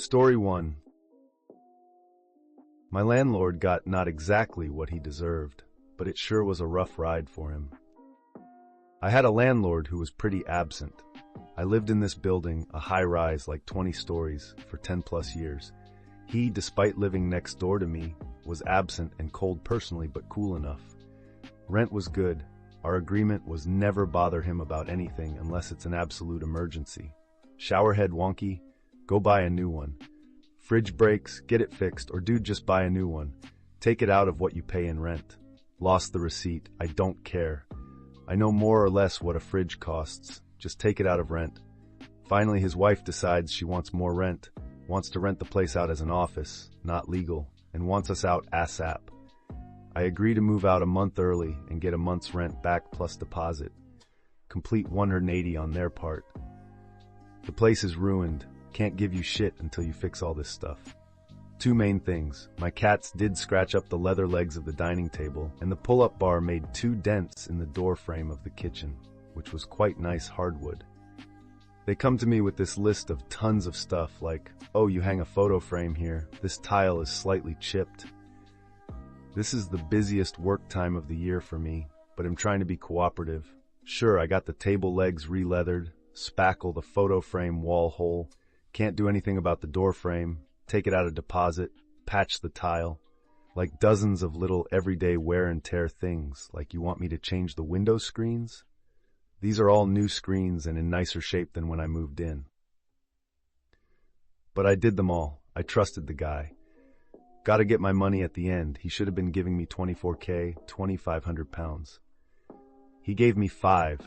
Story 1. My landlord got not exactly what he deserved, but it sure was a rough ride for him. I had a landlord who was pretty absent. I lived in this building, a high-rise like 20 stories, for 10 plus years. He, despite living next door to me, was absent and cold personally, but cool enough. Rent was good. Our agreement was never bother him about anything unless it's an absolute emergency. Showerhead wonky? Go buy a new one. Fridge breaks, get it fixed, or dude, just buy a new one. Take it out of what you pay in rent. Lost the receipt, I don't care. I know more or less what a fridge costs, just take it out of rent. Finally, his wife decides she wants more rent, wants to rent the place out as an office, not legal, and wants us out ASAP. I agree to move out a month early and get a month's rent back plus deposit. Complete 180 on their part. The place is ruined. Can't give you shit until you fix all this stuff. Two main things. My cats did scratch up the leather legs of the dining table, and the pull-up bar made 2 dents in the door frame of the kitchen, which was quite nice hardwood. They come to me with this list of tons of stuff like, oh, you hang a photo frame here, this tile is slightly chipped. This is the busiest work time of the year for me, but I'm trying to be cooperative. Sure, I got the table legs re-leathered, spackle the photo frame wall hole, can't do anything about the door frame, take it out of deposit, patch the tile. Like dozens of little everyday wear and tear things, like you want me to change the window screens? These are all new screens and in nicer shape than when I moved in. But I did them all. I trusted the guy. Gotta get my money at the end. He should have been giving me 24K, 2,500 pounds. He gave me 5.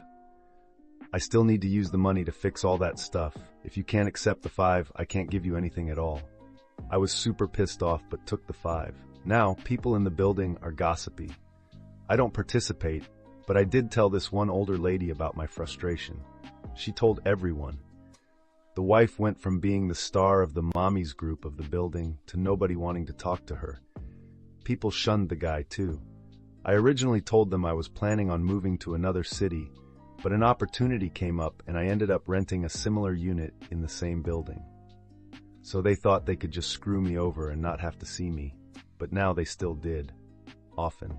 I still need to use the money to fix all that stuff. If you can't accept the 5, I can't give you anything at all. I was super pissed off, but took the 5. Now, people in the building are gossipy. I don't participate, but I did tell this one older lady about my frustration. She told everyone. The wife went from being the star of the mommies group of the building to nobody wanting to talk to her. People shunned the guy too. I originally told them I was planning on moving to another city, but an opportunity came up and I ended up renting a similar unit in the same building. So they thought they could just screw me over and not have to see me, but now they still did. Often.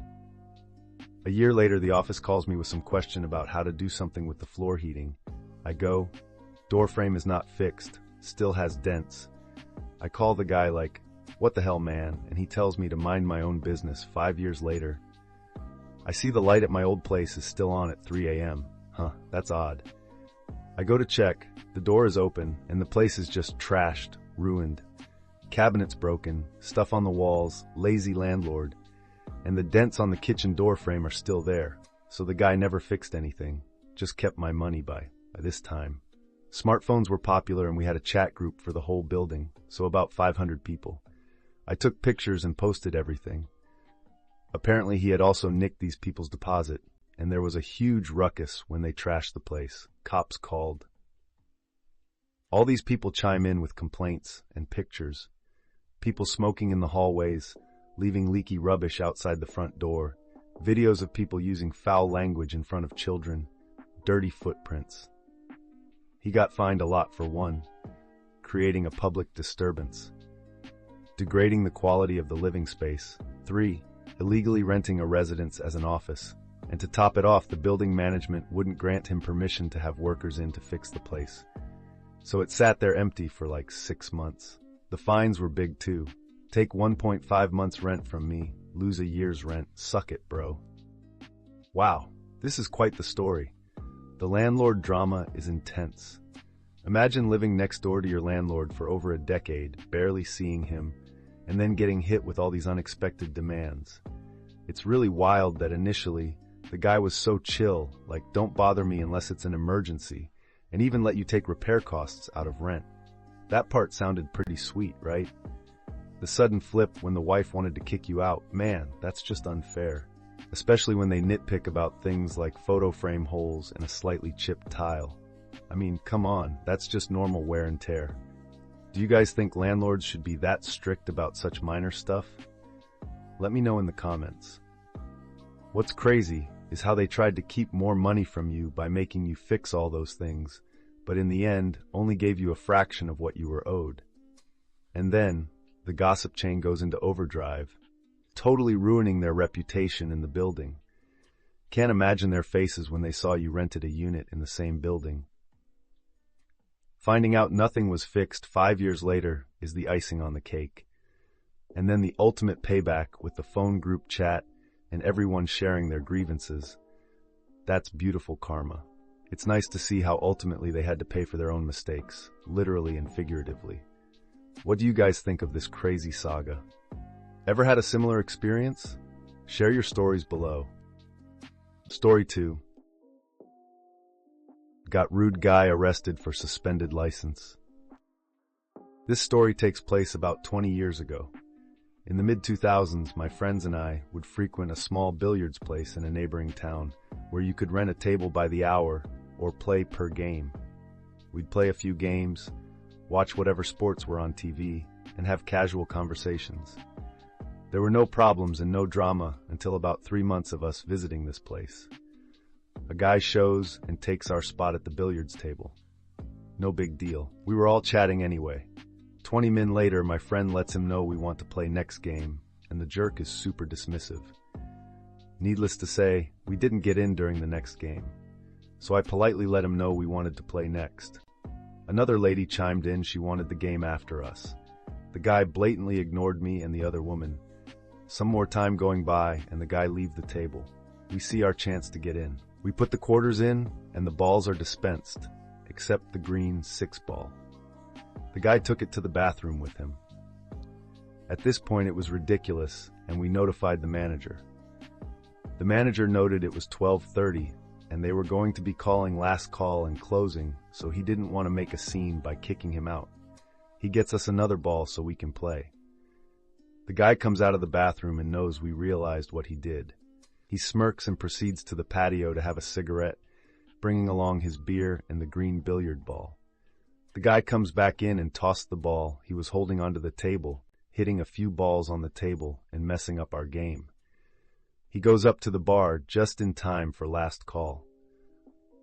A year later, the office calls me with some question about how to do something with the floor heating. I go, door frame is not fixed, still has dents. I call the guy like, what the hell, man? And he tells me to mind my own business. 5 years later, I see the light at my old place is still on at 3 a.m. Huh, that's odd. I go to check, the door is open, and the place is just trashed, ruined. Cabinets broken, stuff on the walls, lazy landlord, and the dents on the kitchen door frame are still there, so the guy never fixed anything, just kept my money by this time. Smartphones were popular and we had a chat group for the whole building, so about 500 people. I took pictures and posted everything. Apparently he had also nicked these people's deposit, and there was a huge ruckus when they trashed the place. Cops called. All these people chime in with complaints and pictures. People smoking in the hallways, leaving leaky rubbish outside the front door, videos of people using foul language in front of children, dirty footprints. He got fined a lot for 1, creating a public disturbance, degrading the quality of the living space, 3, illegally renting a residence as an office, and to top it off, the building management wouldn't grant him permission to have workers in to fix the place. So it sat there empty for like 6 months. The fines were big too. Take 1.5 months rent from me, lose a year's rent, suck it, bro. Wow, this is quite the story. The landlord drama is intense. Imagine living next door to your landlord for over a decade, barely seeing him, and then getting hit with all these unexpected demands. It's really wild that initially, the guy was so chill, like don't bother me unless it's an emergency, and even let you take repair costs out of rent. That part sounded pretty sweet, right? The sudden flip when the wife wanted to kick you out, man, that's just unfair. Especially when they nitpick about things like photo frame holes and a slightly chipped tile. I mean, come on, that's just normal wear and tear. Do you guys think landlords should be that strict about such minor stuff? Let me know in the comments. What's crazy is how they tried to keep more money from you by making you fix all those things, but in the end, only gave you a fraction of what you were owed. And then, the gossip chain goes into overdrive, totally ruining their reputation in the building. Can't imagine their faces when they saw you rented a unit in the same building. Finding out nothing was fixed 5 years later is the icing on the cake. And then the ultimate payback with the phone group chat and everyone sharing their grievances. That's beautiful karma. It's nice to see how ultimately they had to pay for their own mistakes, literally and figuratively. What do you guys think of this crazy saga? Ever had a similar experience? Share your stories below. Story 2. Got rude guy arrested for suspended license. This story takes place about 20 years ago. In the mid-2000s, my friends and I would frequent a small billiards place in a neighboring town where you could rent a table by the hour or play per game. We'd play a few games, watch whatever sports were on TV, and have casual conversations. There were no problems and no drama until about 3 months of us visiting this place. A guy shows and takes our spot at the billiards table. No big deal. We were all chatting anyway. 20 min later, my friend lets him know we want to play next game, and the jerk is super dismissive. Needless to say, we didn't get in during the next game, so I politely let him know we wanted to play next. Another lady chimed in she wanted the game after us. The guy blatantly ignored me and the other woman. Some more time going by, and the guy leaves the table. We see our chance to get in. We put the quarters in, and the balls are dispensed, except the green 6 ball. The guy took it to the bathroom with him. At this point it was ridiculous, and we notified the manager. The manager noted it was 12:30, and they were going to be calling last call and closing, so he didn't want to make a scene by kicking him out. He gets us another ball so we can play. The guy comes out of the bathroom and knows we realized what he did. He smirks and proceeds to the patio to have a cigarette, bringing along his beer and the green billiard ball. The guy comes back in and tossed the ball he was holding onto the table, hitting a few balls on the table and messing up our game. He goes up to the bar just in time for last call.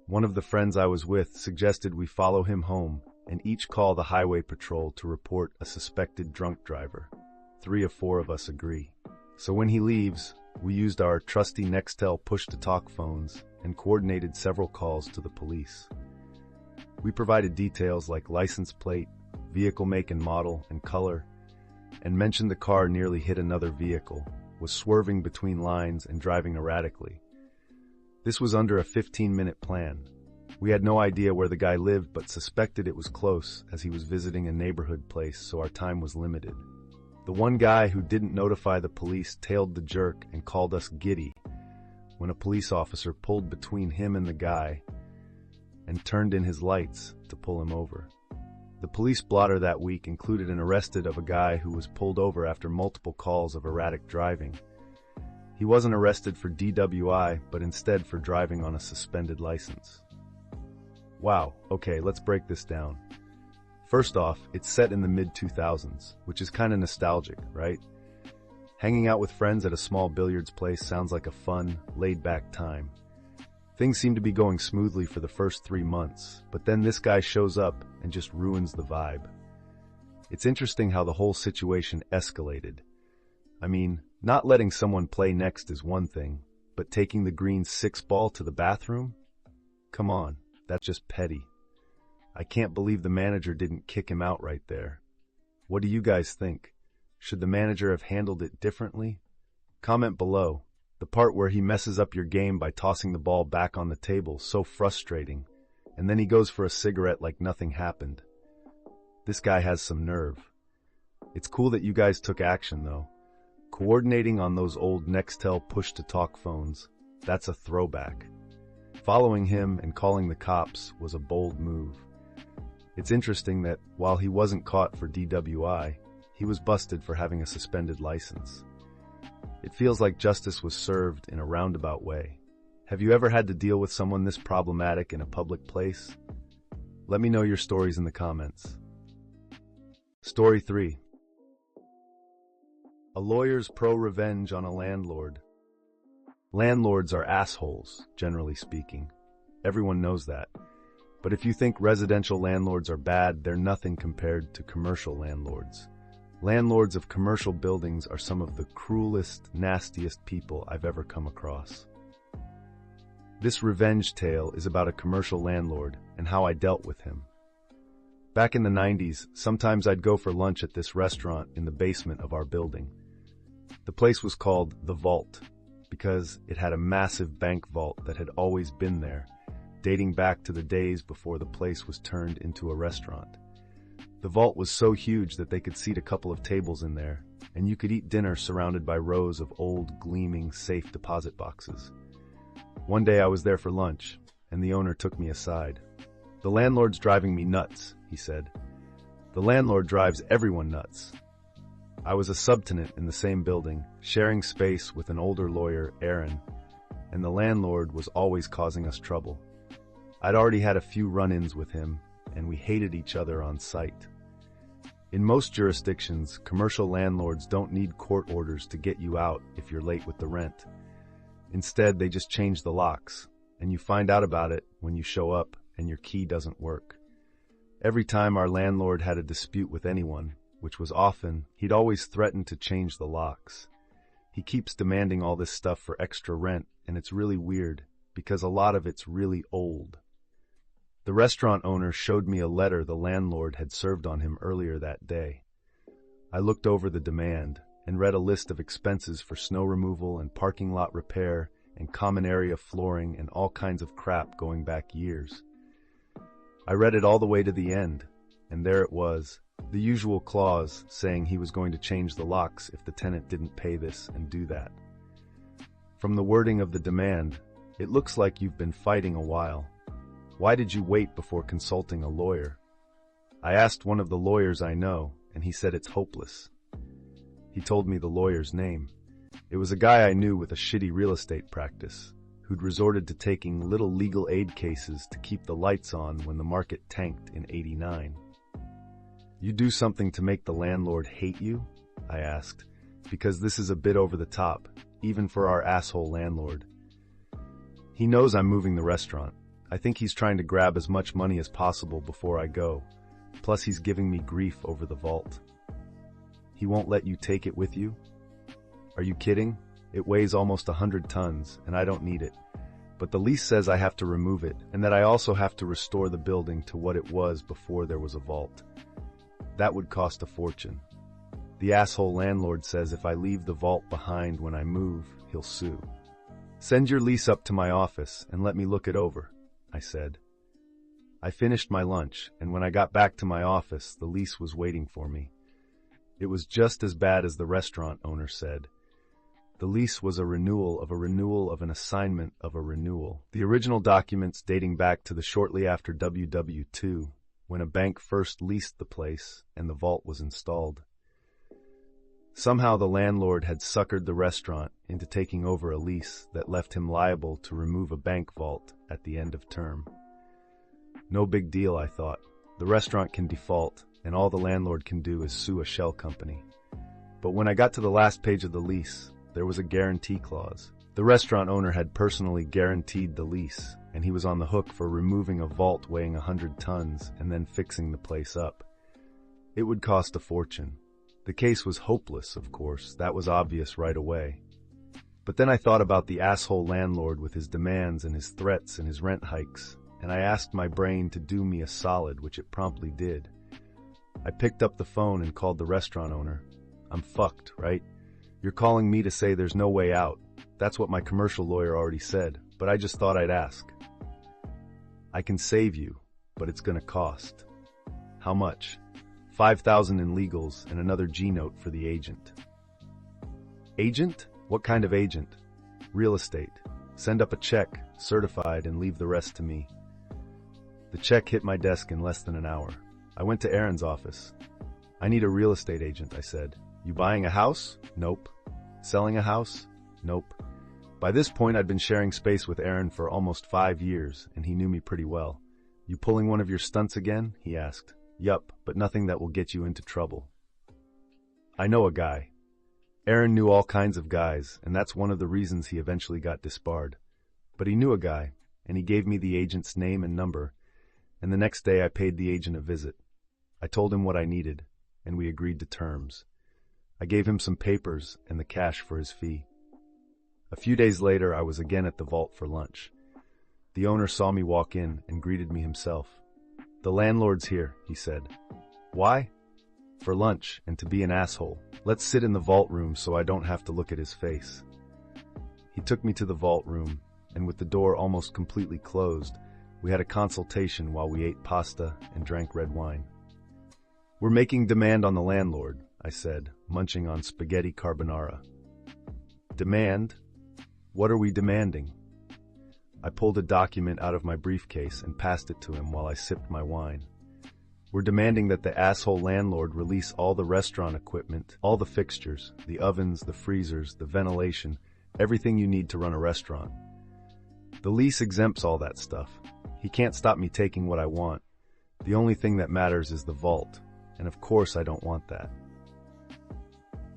One of the friends I was with suggested we follow him home and each call the highway patrol to report a suspected drunk driver. 3 of 4 of us agree. So when he leaves, we used our trusty Nextel push-to-talk phones and coordinated several calls to the police. We provided details like license plate, vehicle make and model and color, and mentioned the car nearly hit another vehicle, was swerving between lines and driving erratically. This was under a 15-minute plan. We had no idea where the guy lived but suspected it was close as he was visiting a neighborhood place, so our time was limited. The one guy who didn't notify the police tailed the jerk and called us giddy when a police officer pulled between him and the guy and turned in his lights to pull him over. The police blotter that week included an arrested of a guy who was pulled over after multiple calls of erratic driving. He wasn't arrested for DWI, but instead for driving on a suspended license. Wow, okay, let's break this down. First off, it's set in the mid-2000s, which is kinda nostalgic, right? Hanging out with friends at a small billiards place sounds like a fun, laid-back time. Things seem to be going smoothly for the first 3 months, but then this guy shows up and just ruins the vibe. It's interesting how the whole situation escalated. I mean, not letting someone play next is one thing, but taking the green 6 ball to the bathroom? Come on, that's just petty. I can't believe the manager didn't kick him out right there. What do you guys think? Should the manager have handled it differently? Comment below. The part where he messes up your game by tossing the ball back on the table, so frustrating. And then he goes for a cigarette like nothing happened. This guy has some nerve. It's cool that you guys took action though. Coordinating on those old Nextel push-to-talk phones, that's a throwback. Following him and calling the cops was a bold move. It's interesting that while he wasn't caught for DWI, he was busted for having a suspended license. It feels like justice was served in a roundabout way. Have you ever had to deal with someone this problematic in a public place? Let me know your stories in the comments. Story 3. A lawyer's pro-revenge on a landlord. Landlords are assholes, generally speaking. Everyone knows that. But if you think residential landlords are bad, they're nothing compared to commercial landlords. Landlords of commercial buildings are some of the cruelest, nastiest people I've ever come across. This revenge tale is about a commercial landlord and how I dealt with him. Back in the 90s, sometimes I'd go for lunch at this restaurant in the basement of our building. The place was called The Vault because it had a massive bank vault that had always been there, dating back to the days before the place was turned into a restaurant. The vault was so huge that they could seat a couple of tables in there, and you could eat dinner surrounded by rows of old, gleaming safe deposit boxes. One day I was there for lunch, and the owner took me aside. "The landlord's driving me nuts," he said. "The landlord drives everyone nuts." I was a subtenant in the same building, sharing space with an older lawyer, Aaron, and the landlord was always causing us trouble. I'd already had a few run-ins with him, and we hated each other on sight. In most jurisdictions, commercial landlords don't need court orders to get you out if you're late with the rent. Instead, they just change the locks, and you find out about it when you show up and your key doesn't work. Every time our landlord had a dispute with anyone, which was often, he'd always threaten to change the locks. He keeps demanding all this stuff for extra rent, and it's really weird, because a lot of it's really old. The restaurant owner showed me a letter the landlord had served on him earlier that day. I looked over the demand and read a list of expenses for snow removal and parking lot repair and common area flooring and all kinds of crap going back years. I read it all the way to the end, and there it was, the usual clause saying he was going to change the locks if the tenant didn't pay this and do that. From the wording of the demand, it looks like you've been fighting a while. Why did you wait before consulting a lawyer? I asked one of the lawyers I know, and he said it's hopeless. He told me the lawyer's name. It was a guy I knew with a shitty real estate practice, who'd resorted to taking little legal aid cases to keep the lights on when the market tanked in '89. "You do something to make the landlord hate you?" I asked, because this is a bit over the top, even for our asshole landlord. "He knows I'm moving the restaurant. I think he's trying to grab as much money as possible before I go. Plus he's giving me grief over the vault." "He won't let you take it with you?" "Are you kidding? It weighs almost 100 tons, and I don't need it. But the lease says I have to remove it, and that I also have to restore the building to what it was before there was a vault. That would cost a fortune. The asshole landlord says if I leave the vault behind when I move, he'll sue." "Send your lease up to my office and let me look it over," I said. I finished my lunch, and when I got back to my office, the lease was waiting for me. It was just as bad as the restaurant owner said. The lease was a renewal of an assignment of a renewal. The original documents dating back to the shortly after WW2, when a bank first leased the place and the vault was installed. Somehow the landlord had suckered the restaurant into taking over a lease that left him liable to remove a bank vault at the end of term. No big deal, I thought. The restaurant can default, and all the landlord can do is sue a shell company. But when I got to the last page of the lease, there was a guarantee clause. The restaurant owner had personally guaranteed the lease, and he was on the hook for removing a vault weighing 100 tons and then fixing the place up. It would cost a fortune. The case was hopeless, of course, that was obvious right away. But then I thought about the asshole landlord with his demands and his threats and his rent hikes, and I asked my brain to do me a solid, which it promptly did. I picked up the phone and called the restaurant owner. "I'm fucked, right? You're calling me to say there's no way out. That's what my commercial lawyer already said, but I just thought I'd ask." "I can save you, but it's gonna cost." "How much?" $5,000 in legals and another G-note for the agent." "Agent? What kind of agent?" "Real estate. Send up a check, certified, and leave the rest to me." The check hit my desk in less than an hour. I went to Aaron's office. "I need a real estate agent," I said. "You buying a house?" "Nope." "Selling a house?" "Nope." By this point, I'd been sharing space with Aaron for almost 5 years, and he knew me pretty well. "You pulling one of your stunts again?" he asked. "Yup, but nothing that will get you into trouble." "I know a guy." Aaron knew all kinds of guys, and that's one of the reasons he eventually got disbarred. But he knew a guy, and he gave me the agent's name and number, and the next day I paid the agent a visit. I told him what I needed, and we agreed to terms. I gave him some papers and the cash for his fee. A few days later, I was again at the vault for lunch. The owner saw me walk in and greeted me himself. "The landlord's here," he said. "Why?" "For lunch and to be an asshole. Let's sit in the vault room so I don't have to look at his face." He took me to the vault room, and with the door almost completely closed, we had a consultation while we ate pasta and drank red wine. "We're making demand on the landlord," I said, munching on spaghetti carbonara. "Demand? What are we demanding?" I pulled a document out of my briefcase and passed it to him while I sipped my wine. "We're demanding that the asshole landlord release all the restaurant equipment, all the fixtures, the ovens, the freezers, the ventilation, everything you need to run a restaurant. The lease exempts all that stuff. He can't stop me taking what I want. The only thing that matters is the vault, and of course I don't want that."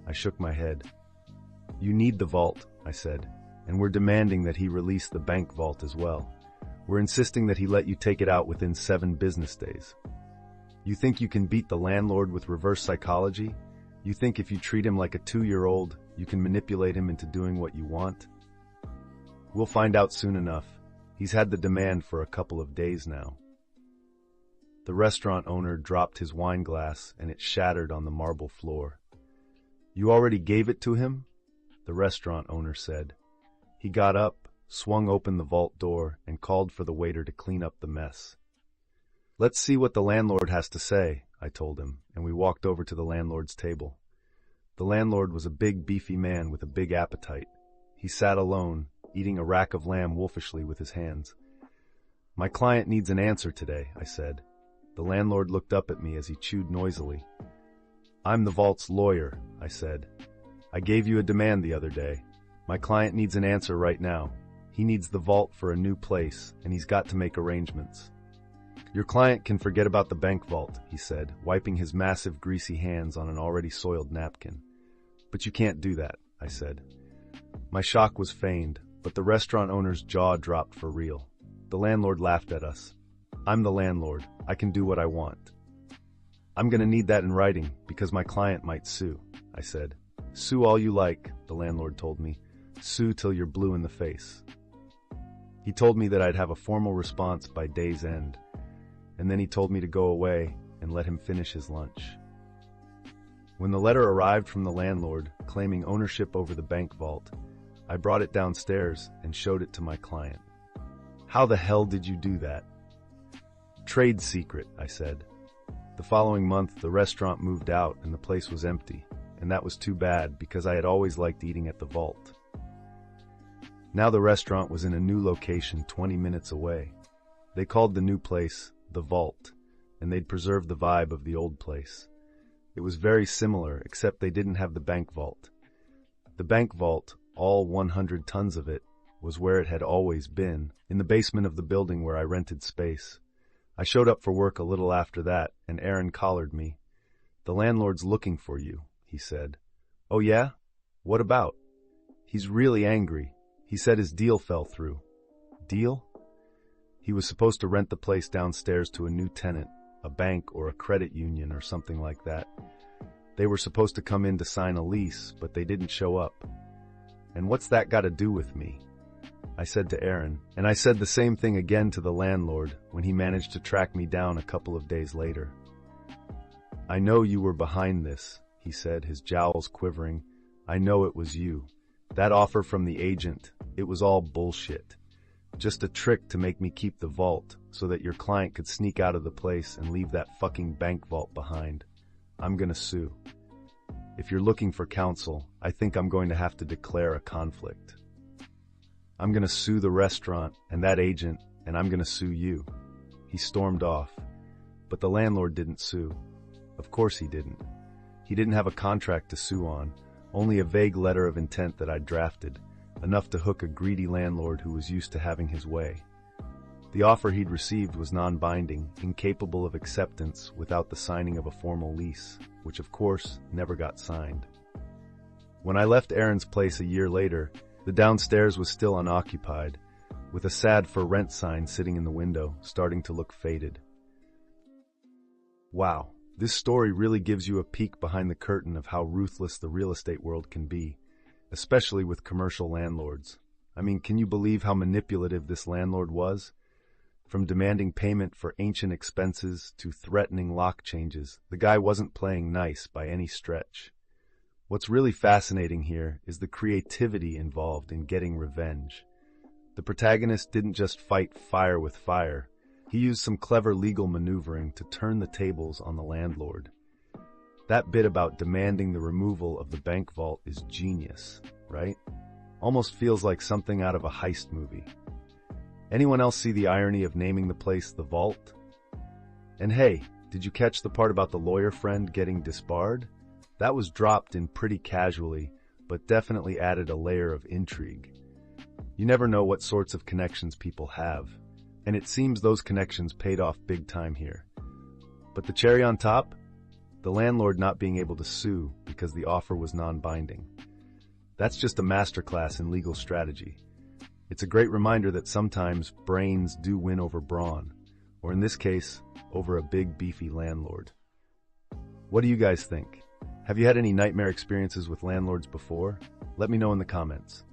I shook my head. "You need the vault," I said, "and we're demanding that he release the bank vault as well. We're insisting that he let you take it out within 7 business days. You think you can beat the landlord with reverse psychology? You think if you treat him like a 2-year-old, you can manipulate him into doing what you want? We'll find out soon enough. He's had the demand for a couple of days now." The restaurant owner dropped his wine glass and it shattered on the marble floor. "You already gave it to him?" the restaurant owner said. He got up, swung open the vault door, and called for the waiter to clean up the mess. "Let's see what the landlord has to say," I told him, and we walked over to the landlord's table. The landlord was a big, beefy man with a big appetite. He sat alone, eating a rack of lamb wolfishly with his hands. "My client needs an answer today," I said. The landlord looked up at me as he chewed noisily. "I'm the vault's lawyer," I said. "I gave you a demand the other day. My client needs an answer right now. He needs the vault for a new place, and he's got to make arrangements." "Your client can forget about the bank vault," he said, wiping his massive greasy hands on an already soiled napkin. "But you can't do that," I said. My shock was feigned, but the restaurant owner's jaw dropped for real. The landlord laughed at us. "I'm the landlord. I can do what I want." "I'm gonna need that in writing, because my client might sue," I said. "Sue all you like," the landlord told me. "Sue till you're blue in the face." He told me that I'd have a formal response by day's end, and then he told me to go away and let him finish his lunch. When the letter arrived from the landlord, claiming ownership over the bank vault, I brought it downstairs and showed it to my client. "How the hell did you do that?" "Trade secret," I said. The following month, the restaurant moved out and the place was empty, and that was too bad because I had always liked eating at the vault. Now the restaurant was in a new location 20 minutes away. They called the new place the Vault, and they'd preserved the vibe of the old place. It was very similar, except they didn't have the bank vault. The bank vault, all 100 tons of it, was where it had always been, in the basement of the building where I rented space. I showed up for work a little after that, and Aaron collared me. "The landlord's looking for you," he said. "Oh yeah? What about?" "He's really angry. He said his deal fell through." "Deal?" "He was supposed to rent the place downstairs to a new tenant, a bank or a credit union or something like that. They were supposed to come in to sign a lease, but they didn't show up." "And what's that got to do with me?" I said to Aaron, and I said the same thing again to the landlord when he managed to track me down a couple of days later. "I know you were behind this," he said, his jowls quivering. "I know it was you. That offer from the agent, it was all bullshit. Just a trick to make me keep the vault so that your client could sneak out of the place and leave that fucking bank vault behind. I'm gonna sue. If you're looking for counsel, I think I'm going to have to declare a conflict. I'm gonna sue the restaurant and that agent, and I'm gonna sue you." He stormed off. But the landlord didn't sue. Of course he didn't. He didn't have a contract to sue on, only a vague letter of intent that I'd drafted, enough to hook a greedy landlord who was used to having his way. The offer he'd received was non-binding, incapable of acceptance without the signing of a formal lease, which of course never got signed. When I left Aaron's place a year later, the downstairs was still unoccupied, with a sad for rent sign sitting in the window, starting to look faded. Wow, This story really gives you a peek behind the curtain of how ruthless the real estate world can be, especially with commercial landlords. I mean, can you believe how manipulative this landlord was? From demanding payment for ancient expenses to threatening lock changes, the guy wasn't playing nice by any stretch. What's really fascinating here is the creativity involved in getting revenge. The protagonist didn't just fight fire with fire. He used some clever legal maneuvering to turn the tables on the landlord. That bit about demanding the removal of the bank vault is genius, right? Almost feels like something out of a heist movie. Anyone else see the irony of naming the place the Vault? And hey, did you catch the part about the lawyer friend getting disbarred? That was dropped in pretty casually, but definitely added a layer of intrigue. You never know what sorts of connections people have, and it seems those connections paid off big time here. But the cherry on top? The landlord not being able to sue because the offer was non-binding. That's just a masterclass in legal strategy. It's a great reminder that sometimes brains do win over brawn, or in this case, over a big beefy landlord. What do you guys think? Have you had any nightmare experiences with landlords before? Let me know in the comments.